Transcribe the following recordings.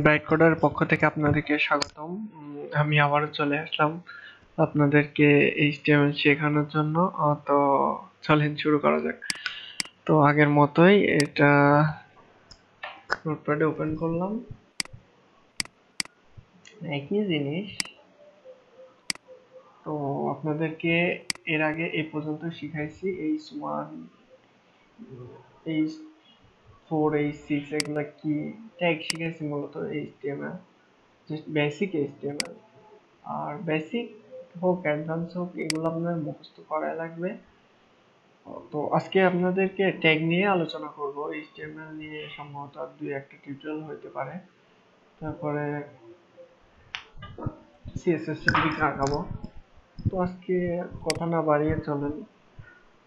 Bright coder পক্ষ থেকে আপনাদেরকে স্বাগতম। আমি আবারও চলে আসলাম আপনাদেরকে এইচটিএমএল শেখানোর জন্য। তো চলেন শুরু করা যাক। তো আগের মতোই এটা নোটপ্যাডে ওপেন করলাম, একই জিনিস। তো আপনাদেরকে এর আগে এই পর্যন্ত শিখাইছি H1, H4, H6 এগুলা কি ট্যাগ শিখাইছি, মূলত এইচটিএমএল বেসিক এইচটিএমএল। আর বেসিক হোক অ্যাডভান্স হোক, এগুলো আপনার মুখস্থ করা লাগবে। তো আজকে আপনাদেরকে ট্যাগ নিয়ে আলোচনা করব, এইচটিএমএল নিয়ে সম্ভবত আর দুই একটা টিউটোরিয়াল হতে পারে। তারপরে সিএসএস এর দিকে আগাবো। তো আজকে কথা না বাড়িয়ে চলেন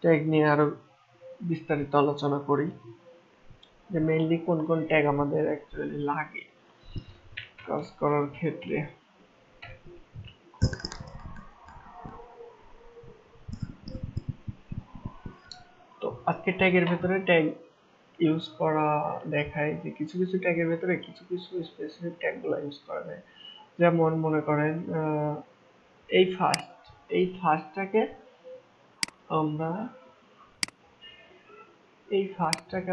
ট্যাগ নিয়ে আরো বিস্তারিত আলোচনা করি, যে মেইনলি কোন কোন ট্যাগ আমাদের অ্যাকচুয়ালি লাগে কাজ করার ক্ষেত্রে। তো আজকে ট্যাগের ভেতরে ট্যাগ ইউজ করা দেখায় যে কিছু কিছু ট্যাগের ভেতরে কিছু কিছু স্পেসিফিক ট্যাগগুলো ইউজ করা যায়। যেমন মনে করেন এই ফার্স্টটাকে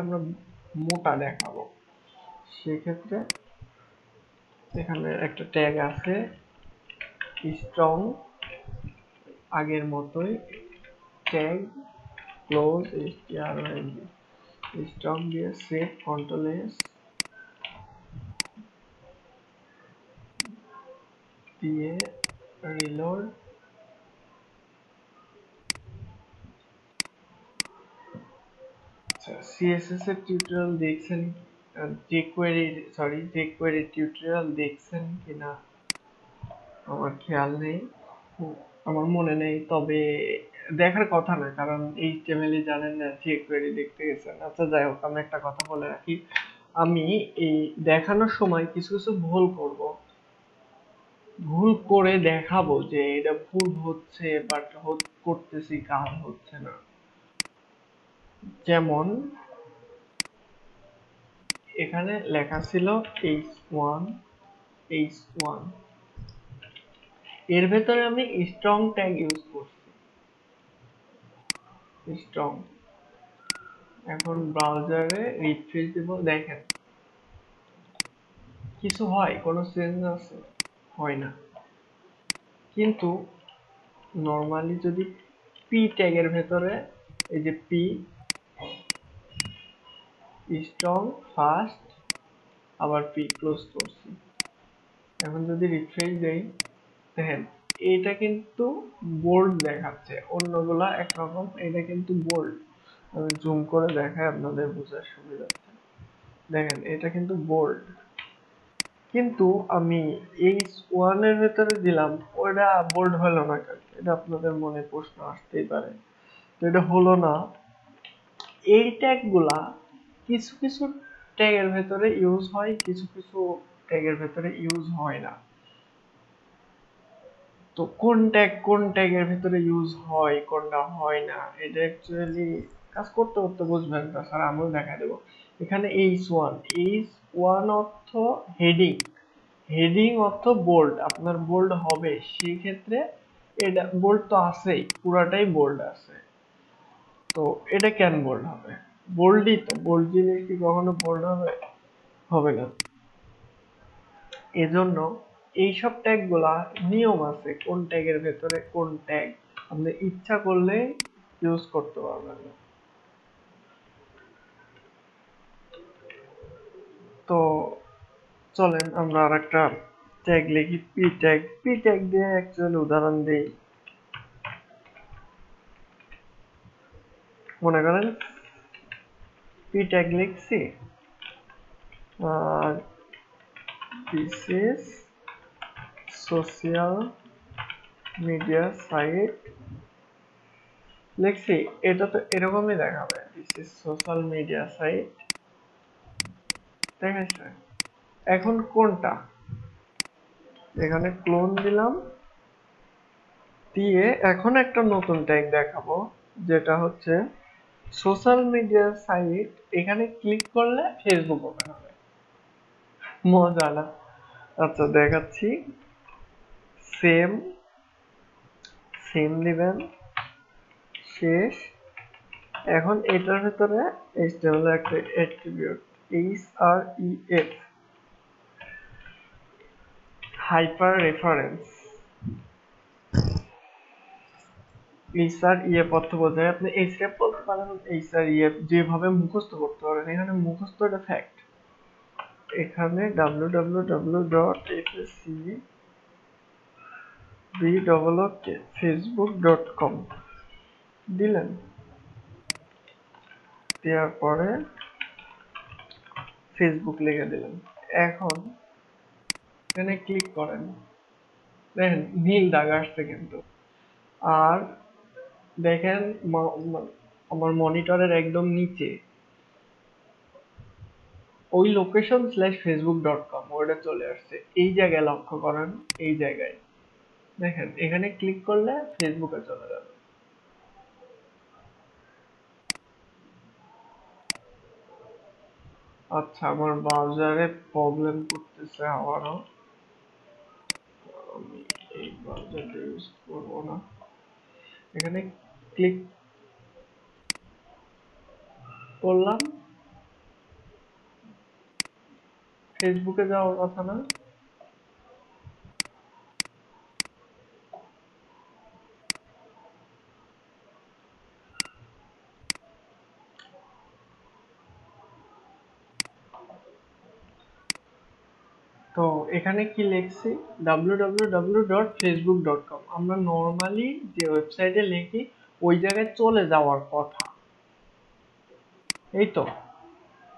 আমরা মোটা দেখাবো। সেক্ষেত্রে এখানে একটা ট্যাগ আছে স্ট্রং, আগের মতোই ট্যাগ ক্লোজ স্ট্রং দিয়ে সেভ কন্ট্রোল এস দিয়ে রিলোড। সিএসএস এর টিউটোরিয়াল দেখছেন, jQuery টিউটোরিয়াল দেখছেন কিনা আমার খেয়াল নেই, আমার মনে নেই। তবে দেখার কথা না, কারণ এইচটিএমএল জানেন না, jQuery দেখতে গেছেন। আচ্ছা যাই হোক, আমি একটা কথা বলে রাখি, আমি এই দেখানোর সময় কিছু কিছু ভুল করে দেখাবো যে এটা ভুল হচ্ছে, বাট করতেছি কাজ হচ্ছে না। যেমন এখানে লেখা ছিল H1, H1 এর ভেতরে আমি স্ট্রং ট্যাগ ইউজ করছি, স্ট্রং। এখন ব্রাউজারে রিফ্রেশ দিব, দেখেন কিছু হয়, কোনো চেঞ্জ আছে? হয় না। কিন্তু নরমালি যদি পি ট্যাগের ভেতরে, এই যে পি স্ট্রং ফাস্ট, আবার পি ক্লোজ করছি, এখন যদি রিফ্রেশ দেই, দেখেন এটা কিন্তু বোল্ড দেখাচ্ছে, অন্যগুলা একরকম, এটা কিন্তু বোল্ড। আমি জুম করে দেখাই আপনাদের বোঝার সুবিধার্থে। দেখেন এটা কিন্তু বোল্ড, কিন্তু আমি H1 এর ভেতরে দিলাম, ওটা বোল্ড হলো না কেন? এটা আপনাদের মনে প্রশ্ন আসতেই পারে। তো এটা হলো না, এই ট্যাগগুলা কিছু কিছু ট্যাগের ভেতরে ইউজ হয়, কিছু কিছু ট্যাগের ভেতরে ইউজ হয় না। তো কোন ট্যাগের ভিতরে ইউজ হয়, কোনটা হয় না, এটা অ্যাকচুয়ালি কাজ করতে করতে বুঝবেন। তাছাড়া আমিও দেখা দেবো। এখানে H1 অর্থ হেডিং, হেডিং অর্থ বোল্ড, আপনার বোল্ড হবে। সেই ক্ষেত্রে এটা বোল্ড তো আছেই, পুরাটাই বোল্ড আছে। তো এটা কেন বোল্ড হবে? বোল্ডই তো, বোল্ড জিনিস কি কখনো বোল্ড হবে? হবে না। এজন্য এইসব ট্যাগ গুলা নিয়ম আছে, কোন ট্যাগের ভেতরে কোন ট্যাগ আপনি ইচ্ছা করলে ইউজ করতে পারবেন না। তো চলেন আমরা আর একটা ট্যাগ লিখি, পি ট্যাগ দিয়ে অ্যাকচুয়ালি উদাহরণ দিই। মনে করেন পি ট্যাগ লিখছি, আর this is social media site লিখছি, এটা তো এরকমই দেখাবে, this is social media site দেখাইছে। এখন কোনটা? এখানে ক্লোন দিলাম, দিয়ে এখন একটা নতুন ট্যাগ দেখাবো, যেটা হচ্ছে সোশ্যাল মিডিয়া সাইট। এখানে ক্লিক করলে ফেসবুক ওপেন হবে। মজা না? আচ্ছা দেখাচ্ছি। সেম সেম দিবেন, শেষ। এখন এটার ভিতরে HTML এর একটা attribute href hyper reference. href অর্থ বোঝায়, আপনি href বলতে পারেন, href যেভাবে মুখস্থ করতে পারেন, এখানে মুখস্থ এটা ফ্যাক্ট। এখানে www.facebook.com দিলেন, দেওয়ার পরে ফেসবুক লিখে দিলেন। এখন এখানে ক্লিক করেন, দেখেন নীল দাগ আসছে কিন্তু। আর দেখেন আমার মনিটরের একদম নিচে ওই লোকেশন /facebook.com ওটা চলে আসছে। এই জায়গায় লক্ষ্য করেন, এই জায়গায় দেখেন, এখানে ক্লিক করলে ফেসবুকে চলে যাবে। আচ্ছা, আমার ব্রাউজারে প্রবলেম করতেছে আবারও, আমি এই ব্রাউজারটা ইউজ করবো না। এখানে ক্লিক করলাম, ফেসবুকে যাওয়ার কথা না? তো এখানে কি লিখছি, www.facebook.com। আমরা নর্মালি যে ওয়েবসাইটে লিখি ওই জায়গায় চলে যাওয়ার কথা, এই তো।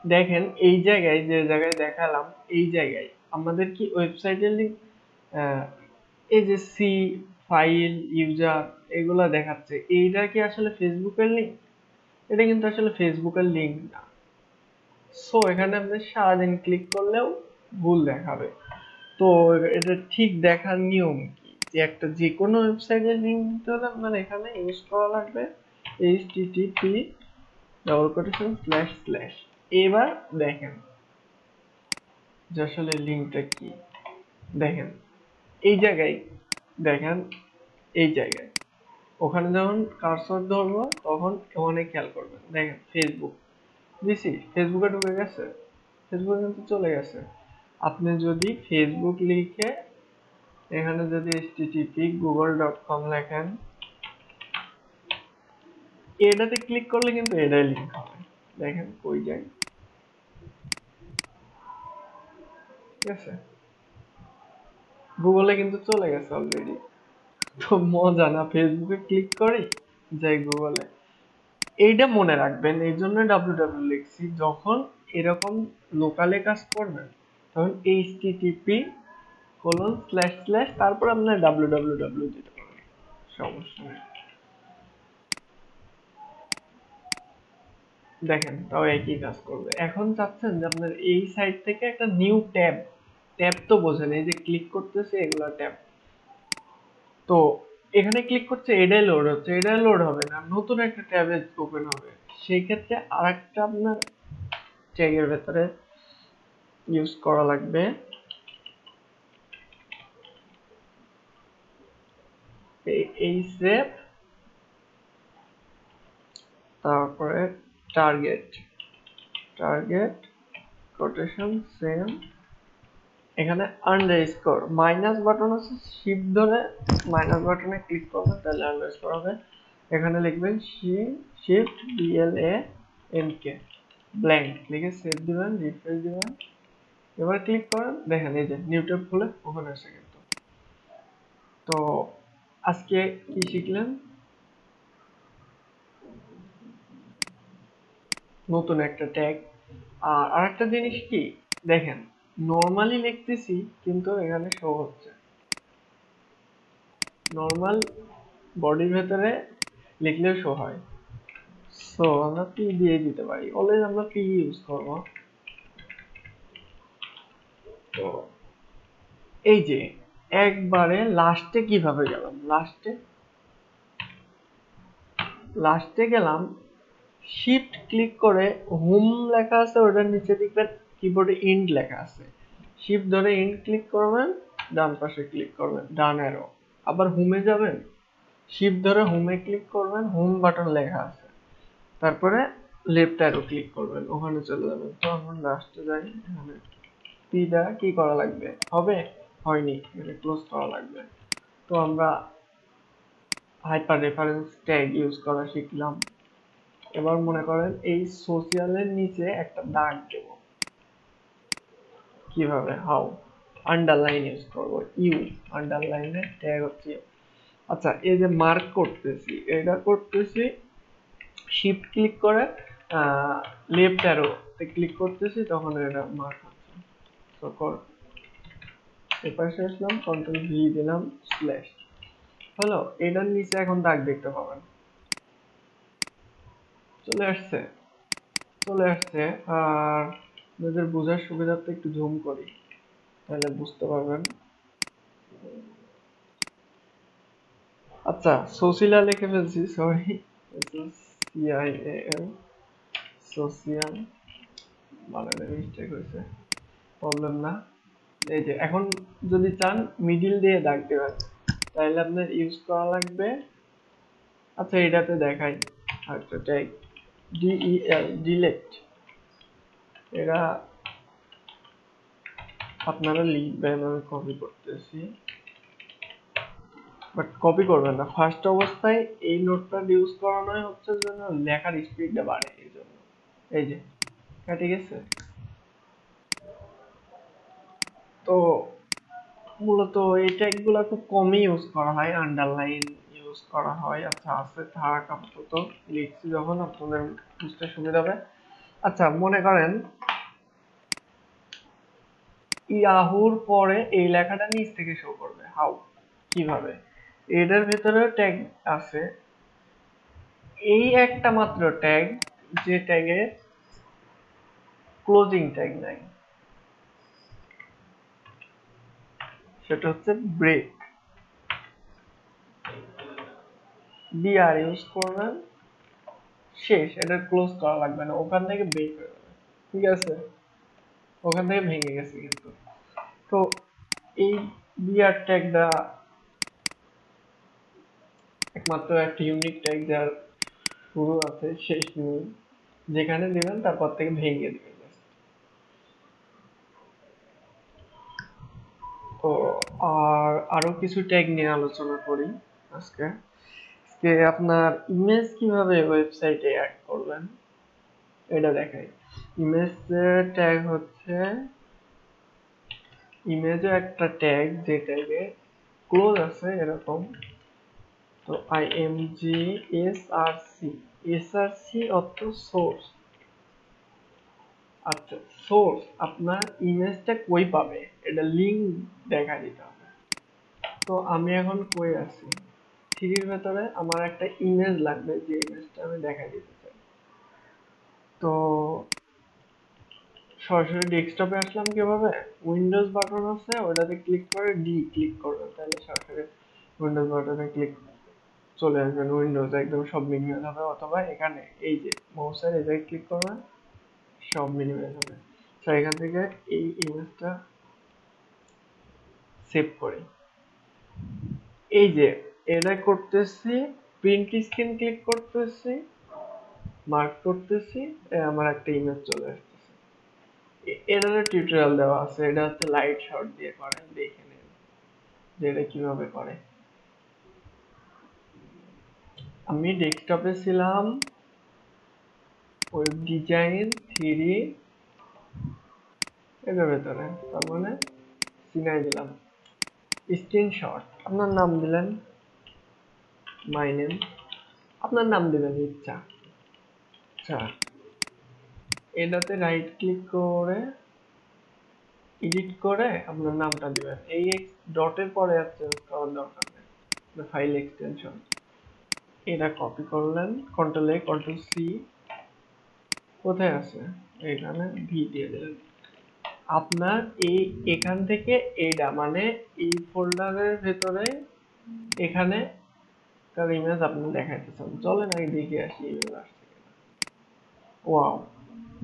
দেখেন এই জায়গায়, যে জায়গায় দেখালাম, এই জায়গায় আমাদের কি ওয়েবসাইটের লিংক, এই যে সি ফাইল ইউজার এগুলা দেখাচ্ছে, এইটা কি আসলে ফেসবুকের লিংক? এটা কিন্তু আসলে ফেসবুকের লিংক না। সো এখানে আপনি সারাদিন ক্লিক করলেও ভুল দেখাবে। তো এটা ঠিক দেখার নিয়ম কি, যে একটা যে কোনো ওয়েবসাইটের লিংক দিতে হলে আপনার এখানে ইউজ করা লাগবে http:// এবার দেখেন যে আসলে লিংকটা কি। দেখেন এই জায়গায়, দেখেন এই জায়গায়, ওখানে যখন কার্সর ধরবো তখন ওখানে খেয়াল করবেন, দেখেন ফেসবুক দিছি, ফেসবুকে ঢুকে গেছে, ফেসবুকে কিন্তু চলে গেছে। আপনি যদি ফেসবুক লিখে এখানে যদি http://google.com লেখেন, এটাতে ক্লিক করলে কিন্তু এটাই লিংক হবে। দেখেন কই যায়, ঠিক আছে, গুগলে কিন্তু চলে গেছে অলরেডি। তো মজা না? ফেসবুকে ক্লিক করি, যাই গুগলে। এইটা মনে রাখবেন, এই জন্য www লিখছি। যখন এরকম লোকালে কাজ করবেন তখন http:// তারপর আপনার www দিতে পারবেন, সমস্যা নেই। দেখেন তাও একই কাজ করবে। এখন চাচ্ছেন যে আপনার এই সাইট থেকে একটা নিউ ট্যাব, ট্যাব তো বোঝেন, এই যে ক্লিক করতেছে এগুলা ট্যাব। তো এখানে ক্লিক করছে, এটাই লোড হচ্ছে, এটাই লোড হবে না, নতুন একটা ট্যাবে ওপেন হবে। সেই ক্ষেত্রে আরেকটা আপনার ট্যাগের ভেতরে ইউজ করা লাগবে, এই সেভ, তারপরে টার্গেট, টার্গেট কোটেশন সেম, এখানে আন্ডারস্কোর মাইনাস বাটন আছে, শিফট ধরে মাইনাস বাটনে ক্লিক করবেন তাহলে আন্ডারস্কোর হবে। এখানে লিখবেন শিফট BLANK ব্ল্যাঙ্ক লিখে সেভ দিবেন, রিফ্রেশ দিবেন। এবার ক্লিক করেন, দেখেন এই যে নিউ ট্যাব খুলে ওখানে আসে কিন্তু। তো আজকে কি শিখলেন? নতুন একটা ট্যাগ। আর আরেকটা জিনিস কি, দেখেন নরমালি লিখতেছি কিন্তু এখানে শো হচ্ছে, নরমাল বডির ভেতরে লিখলেও শো হয়। সো আমরা পি দিয়ে দিতে পারি, অলওয়েজ আমরা পি ইউজ করব। তো এই যে একবারে লাস্টে কিভাবে গেলাম, লাস্টে গেলাম, শিফট ক্লিক করে হোম লেখা আছে, ওটার নিচে দেখবেন কিবোর্ডে ইন্ড লেখা আছে, শিফট ধরে ইন্ট ক্লিক করবেন, ডান পাশে ক্লিক করবেন, ডান অ্যারো, আবার হোমে যাবেন, শিফট ধরে হোমে ক্লিক করবেন, হোম বাটন লেখা আছে, তারপরে লেফট অ্যারো ক্লিক করবেন, ওখানে চলে যাবেন। তো আমরা লাস্টে যাই, এখানে পিটা কি করা লাগবে, হবে হয়নি, এটা ক্লোজ করা লাগবে। তো আমরা হাইপার রেফারেন্স ট্যাগ ইউজ করা শিখলাম। এবার মনে করেন এই সোশ্যালের নিচে একটা দাগ দেব, কিভাবে, হাউ, আন্ডারলাইন ইউজ করব, ইউ, আন্ডারলাইনের ট্যাগ হচ্ছে। আচ্ছা, এই যে মার্ক করতেছি, এটা করতেছি শিফট ক্লিক করে লেফট অ্যারো তে ক্লিক করতেছি, তখন এটা মার্ক হচ্ছে। তো এপাশে আসলাম, কন্ট্রোল ভি দিলাম, স্ল্যাশ হলো। এটার নিচে এখন দাগ দেখতে পাবেন, চলে আসছে, চলে আসছে। আর আপনাদের বোঝার সুবিধার্থে একটু জুম করি, তাহলে বুঝতে পারবেন। আচ্ছা, সোসিলা লিখে ফেলছি, সরি, সিআইএল, সোশিয়াল, বানানে মিস্টেক হয়েছে, প্রবলেম না। এই যে এখন যদি চান মিডিল দিয়ে দাগ দেবেন, তাহলে আপনার ইউজ করা লাগবে, আচ্ছা এটাতে দেখাই, আচ্ছা ট্যাগ ডিইএল, ডিলেট, এটা আপনারা লিখবেন, আমি কপি করতেছি, বাট কপি করবেন না, ফার্স্ট অবস্থায় এই নোটপ্যাড ইউজ করানোই হচ্ছে জন্য লেখার স্পিডটা বাড়ে, এই জন্য। এই যে কেটে গেছে। তো মূলত এই ট্যাগগুলো খুব কমই ইউজ করা হয়, আন্ডারলাইন ইউজ করা হয়। আচ্ছা আছে থাক, আপাতত লিখছি যখন আপনাদের বুঝতে সুবিধা হবে। আচ্ছা মনে করেন ইয়াহুর পরে এই লেখাটা নিচ থেকে শো করবে, হাউ, কিভাবে, এটার ভেতরে ট্যাগ আছে, এই একটা মাত্র ট্যাগ যে ট্যাগে ক্লোজিং ট্যাগ নাই, সেটা হচ্ছে ব্রেক, বিআর ইউজ করবেন, শেষ, এটা ক্লোজ করা লাগবে না, ওখান থেকে ব্রেক হয়ে যাবে, ঠিক আছে, ওখান থেকে ভেঙে গেছে কিন্তু। তো এই বিআর ট্যাগটা একমাত্র একটা ইউনিক ট্যাগ, যার শুরু আছে শেষ নেই, যেখানে দিবেন তারপর থেকে ভেঙে দিবেন। তো আর আরো কিছু ট্যাগ নিয়ে আলোচনা করি আজকে। আজকে আপনার ইমেজ কিভাবে ওয়েবসাইটে অ্যাড করবেন এটা দেখাই। ইমেজ ট্যাগ হচ্ছে, ইমেজে একটা ট্যাগ যে ট্যাগে ক্লোজ আছে এরকম, তো আইএমজি এসআরসি, এসআরসি অর্থ সোর্স। আচ্ছা, সোর্স আপনার ইমেজটা কই পাবে, এটা লিংক দেখা দিতে হবে। তো আমি এখন কই আছি, থ্রির ভেতরে আমার একটা ইমেজ লাগবে, যে ইমেজটা আমি দেখা দিতে চাই। তো সরাসরি ডেস্কটপে আসলাম কিভাবে, উইন্ডোজ বাটন আছে, ওটাতে ক্লিক করে ডি ক্লিক করবেন, তাহলে সরাসরি উইন্ডোজ বাটনে ক্লিক চলে আসবেন, উইন্ডোজ একদম সব মিনিমাইজ হবে। অথবা এখানে এই যে মাউসের এই জায়গায় ক্লিক করবেন, সব মিনিমাইজ হবে। তো এখান থেকে এই ইমেজটা সেভ করি, এই যে এটা করতেছি, প্রিন্ট স্ক্রিন ক্লিক করতেছি, মার্ক করতেছি, আমার একটা ইমেজ চলে আসতেছে। এটার টিউটোরিয়াল দেওয়া আছে, এটা হচ্ছে লাইট শট দিয়ে করেন, দেখে নিন যে এটা কিভাবে করে। আমি ডেস্কটপে ছিলাম, ওয়েব ডিজাইন 3 এটার ভেতরে, তার মানে চিনাই দিলাম, স্ক্রিনশট, আপনার নাম দিলেন, মাই নেম, আপনার নাম দিবেন ইচ্ছা। আচ্ছা, এটাতে রাইট ক্লিক করে এডিট করে আপনার নামটা দিবেন, এই ডটের পরে আর চেঞ্জ করার দরকার নেই, ফাইল এক্সটেনশন। এটা কপি করলেন, কন্ট্রোল এ কন্ট্রোল সি, কোথায় আছে, এখানে ভি দিয়ে দিলেন। আপনার এই এখান থেকে এইটা মানে এই ফোল্ডারের ভেতরে এখানে তার ইমেজ আপনি দেখাইতেছেন, চলেন আগে দেখে আসি ইমেজ আসছে কিনা। ওয়াও,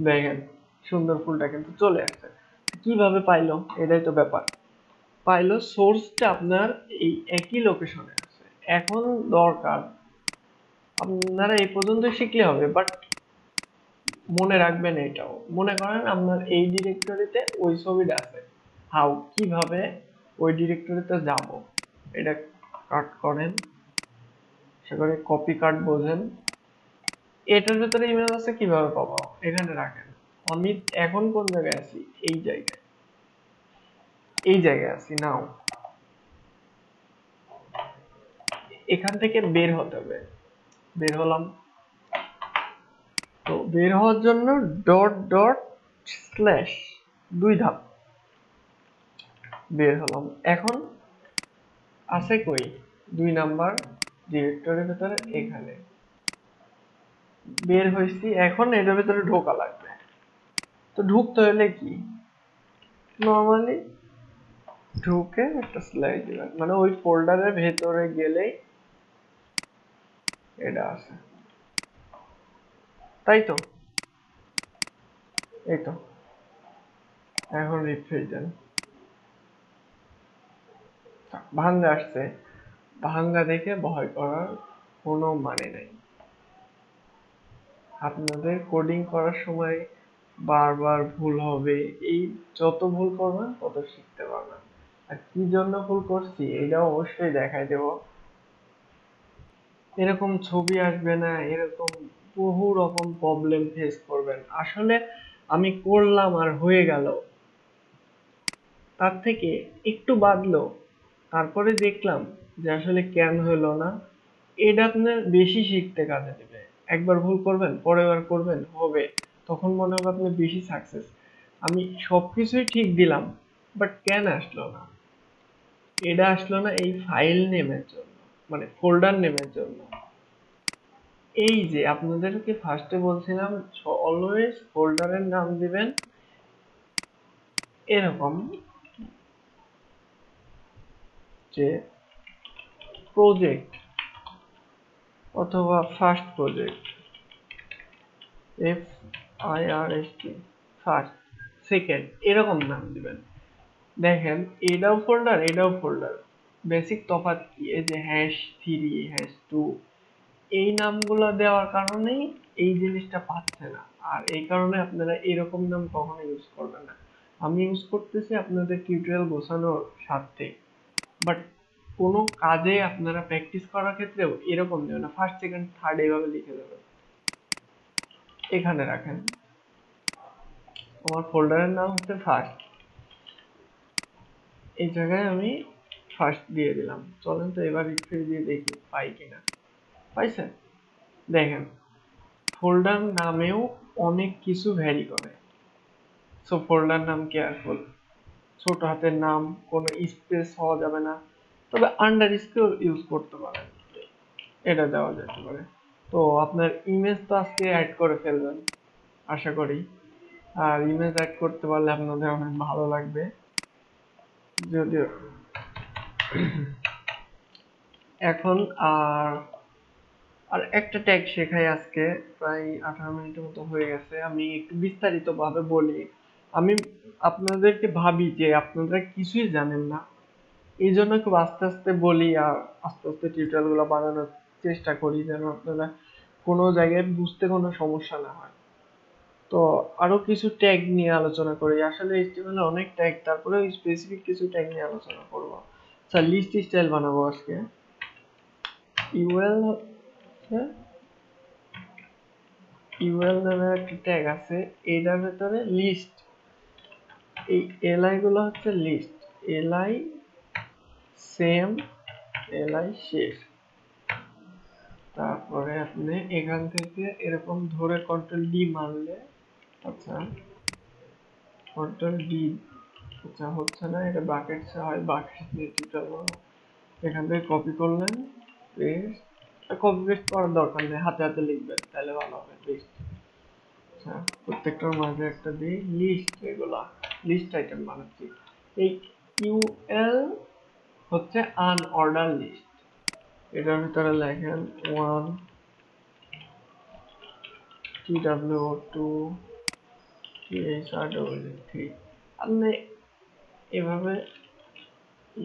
দেখেন সুন্দর ফুলটা কিন্তু চলে আসছে। কিভাবে পাইলো, এটাই তো ব্যাপার। পাইলো সোর্সটা আপনার এই একই লোকেশনে আছে। এখন দরকার আপনারা এই পর্যন্ত শিখলে হবে, বাট মনে রাখবেন এটাও, মনে করেন আপনার এই ডিরেক্টরিতে ওই ছবিটা আছে, হাউ কিভাবে ওই ডিরেক্টরিতে যাব, এটা কাট করেন, সেখানে কপি কাট বোঝেন, এটার ভিতরে ইমেজ আছে কিভাবে পাবো, এখানে রাখেন। আমি এখন কোন জায়গায় আছি, এই জায়গায়, এই জায়গায় আছি নাও। এখান থেকে বের হতে হবে, বের হলাম। তো বের হওয়ার জন্য ডট ডট স্ল্যাশ, 2 ধাপ বের হলাম। এখন আছে কই 2 নাম্বার ডিরেক্টরির ভিতরে, এখানে বের হয়েছি। এখন এটার ভিতরে ঢোকা লাগবে। তো ঢুকতে হলে কি, নর্মালি ঢুকে একটা স্ল্যাশ দিবেন, মানে ওই ফোল্ডারের ভেতরে গেলেই এটা আছে, তাই তো? এই তো। এখন রিফ্রেশ দেন, ভাঙ্গা আসছে। ভাঙ্গা দেখে ভয় করার কোনো মানে নেই। আপনাদের কোডিং করার সময় বারবার ভুল হবে, এই যত ভুল করবেন তত শিখতে পারবেন। আর কি জন্য ভুল করছি এটাও অবশ্যই দেখাই দেব। এরকম ছবি আসবে না, এরকম বহু রকম প্রবলেম ফেস করবেন। আসলে আমি করলাম আর হয়ে গেল, তার থেকে একটু বাদলো, তারপরে দেখলাম যে আসলে কেন হলো না, এটা আপনার বেশি শিখতে কাজে দেবে। একবার ভুল করবেন, পরের বার করবেন, হবে, তখন মনে হবে আপনি বেশি সাকসেস। আমি সবকিছুই ঠিক দিলাম, বাট কেন আসলো না, এটা আসলো না এই ফাইল নেমের জন্য, মানে ফোল্ডার নেমের জন্য। এই যে আপনাদেরকে ফার্স্টে বলছিলাম অলওয়েজ ফোল্ডারের নাম দিবেন এরকম, যে প্রজেক্ট অথবা first project, FIRST, first, second, এরকম নাম দিবেন। দেখেন এটাও ফোল্ডার, এটাও ফোল্ডার, বেসিক তফাৎ কি, এই যে #3 #2 এই নামগুলো দেওয়ার কারণেই এই জিনিসটা পাচ্ছে না। আর এই কারণে আপনারা এরকম নাম কখনো ইউজ করবেন না। আমি ইউজ করতেছি আপনাদের টিউটোরিয়াল গোছানোর স্বার্থে, বাট কোনো কাজে আপনারা প্র্যাকটিস করার ক্ষেত্রেও এরকম দেবেন না, ফার্স্ট সেকেন্ড থার্ড এইভাবে লিখে দেবেন। এখানে রাখেন, আমার ফোল্ডারের নাম হচ্ছে ফার্স্ট, এই জায়গায় আমি ফার্স্ট দিয়ে দিলাম। চলেন তো এবার রিফ্রেশ দিয়ে দেখি পাই কিনা। পাইছেন? দেখেন ফোল্ডার নামেও অনেক কিছু ভ্যারি করে। সো ফোল্ডার নাম কেয়ারফুল, ছোট হাতের নাম, কোনো স্পেস হওয়া যাবে না, তবে আন্ডার স্কোর ইউজ করতে পারেন, এটা দেওয়া যেতে পারে। তো আপনার ইমেজ তো আজকে অ্যাড করে ফেলবেন আশা করি, আর ইমেজ অ্যাড করতে পারলে আপনাদের অনেক ভালো লাগবে। যদিও এখন আর আর একটা ট্যাগ শেখাই আজকে, প্রায় 18 মিনিটের মতো হয়ে গেছে, আমি একটু বিস্তারিত ভাবে বলি। আমি আপনাদেরকে ভাবি যে আপনারা কিছুই জানেন না, এই জন্য খুব আস্তে আস্তে বলি আর আস্তে আস্তে টিউটোরিয়াল গুলো বানানোর চেষ্টা করি, যেন আপনারা কোনো জায়গায় বুঝতে কোনো সমস্যা না হয়। তো আরো কিছু ট্যাগ নিয়ে আলোচনা করি। আসলে HTML অনেক ট্যাগ, তারপরে স্পেসিফিক কিছু ট্যাগ নিয়ে আলোচনা করব। আচ্ছা, লিস্ট স্টাইল বানাবো আজকে। ইউএল হচ্ছে, ইউএল নামে একটা ট্যাগ আছে, এটার ভেতরে লিস্ট, এই এলআই গুলো হচ্ছে লিস্ট, এলআই সেম, এলআই শেষ। তারপরে আপনি এখান থেকে এরকম ধরে কন্ট্রোল ডি মারলে, আচ্ছা কন্ট্রোল ডি, আচ্ছা হচ্ছে না, এটা বাকেট হয়, বাকেট দিয়ে টিপতে, এখান থেকে কপি করলেন, পেস্ট, কপি পেস্ট করার দরকার নেই, হাতে হাতে লিখবেন তাহলে ভালো হবে, পেস্ট। আচ্ছা প্রত্যেকটার মাঝে একটা দিই লিস্ট, এগুলা লিস্ট আইটেম বানাচ্ছি। এই ইউএল হচ্ছে আনঅর্ডার লিস্ট, এটার ভিতরে লেখেন 1 TW2 THR3, আপনি এভাবে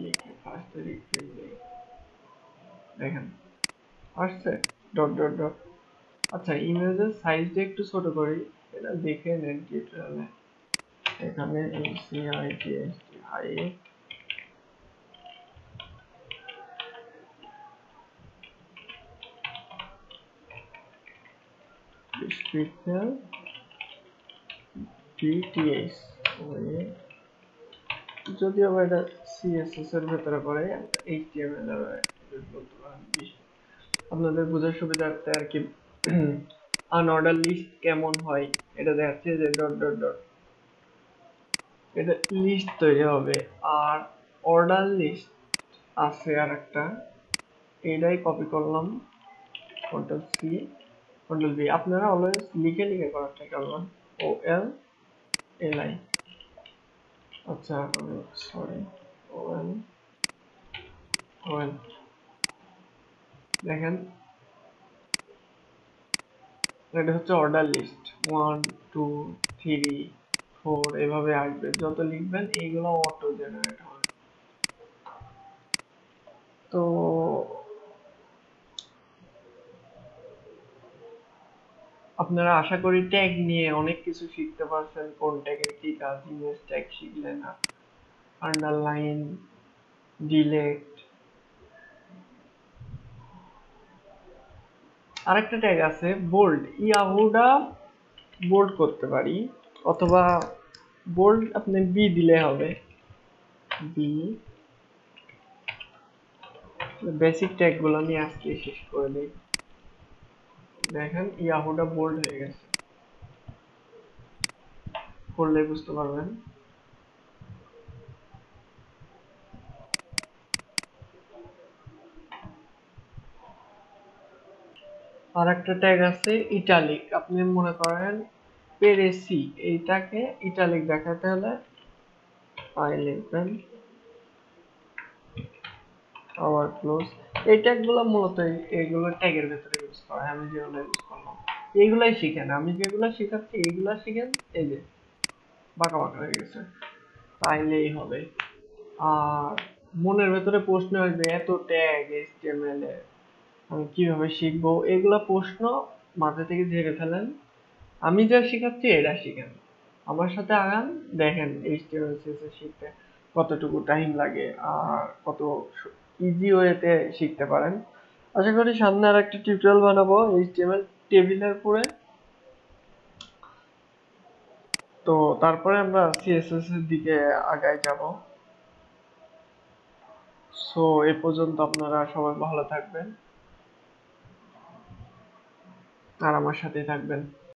লিখে ফার্স্ট রিফ্রেশ দেই, দেখেন আসছে ডট ডট ডট। আচ্ছা ইমেজের সাইজটা একটু ছোট করি, এটা দেখে নেন টিউটোরিয়ালে। এখানে HCITST হাইট 20 পিক্সেল PTS, যদিও এটা CSS এর ভেতরে পড়ে, HTML এর বলতে পারেন। আপনাদের বোঝার সুবিধার্থে আর কি আনঅর্ডার লিস্ট কেমন হয় এটা দেখাচ্ছে, যে ডট ডট ডট এটা লিস্ট তৈরি হবে। আর অর্ডার লিস্ট আছে আর একটা, এটাই কপি করলাম, কন্ট্রোল সি কন্ট্রোল ভি। আপনারা অলওয়েজ লিখে লিখে করার ট্রাই করবেন, OLLI। আচ্ছা সরি, OL দেখেন এটা হচ্ছে অর্ডার লিস্ট, 1 2 3 4 এভাবে আসবে, যত লিখবেন এইগুলো অটো জেনারেট হবে। তো আপনারা আশা করি ট্যাগ নিয়ে অনেক কিছু শিখতে পারছেন, কোন ট্যাগের কি কাজ, ইমেজ ট্যাগ শিখলেন, আন্ডারলাইন, ডিলেট। আরেকটা ট্যাগ আছে বোল্ড, ইয়াহুটা বোল্ড করতে পারি, অথবা বোল্ড আপনি বি দিলে হবে, বি। বেসিক ট্যাগ গুলো আমি আজকে শেষ করে দিই। দেখেন ইয়াহুটা বোল্ড হয়ে গেছে, করলে বুঝতে পারবেন। আর একটা ট্যাগ আছে ইটালিক, আপনি মনে করেন পেরেসি, এইটাকে ইটালিক দেখাতে হলে আই লিখবেন আবার ক্লোজ। এই ট্যাগগুলো মূলত এইগুলো ট্যাগের ভেতরে ইউজ করা হয়, আমি যেগুলো ইউজ করলাম এইগুলাই শিখেন, আমি যেগুলো শেখাচ্ছি এইগুলা শিখেন। এই যে বাঁকা বাঁকা হয়ে গেছে, তাইলেই হবে। আর মনের ভেতরে প্রশ্ন আসবে এত ট্যাগ HTML এ আমি কিভাবে শিখবো, এগুলা প্রশ্ন মাথা থেকে ঝেড়ে ফেলেন, আমি যা শেখাচ্ছি এটা শিখেন, আমার সাথে আগান, দেখেন HTML CSS শিখতে কতটুকু টাইম লাগে আর কত ইজি ওয়েতে শিখতে পারেন। আশা করি সামনে আর একটা টিউটোরিয়াল বানাবো HTML টেবিলের উপরে, তো তারপরে আমরা CSS এর দিকে আগায় যাব। সো এ পর্যন্ত আপনারা সবাই ভালো থাকবেন আর আমার সাথে থাকবেন।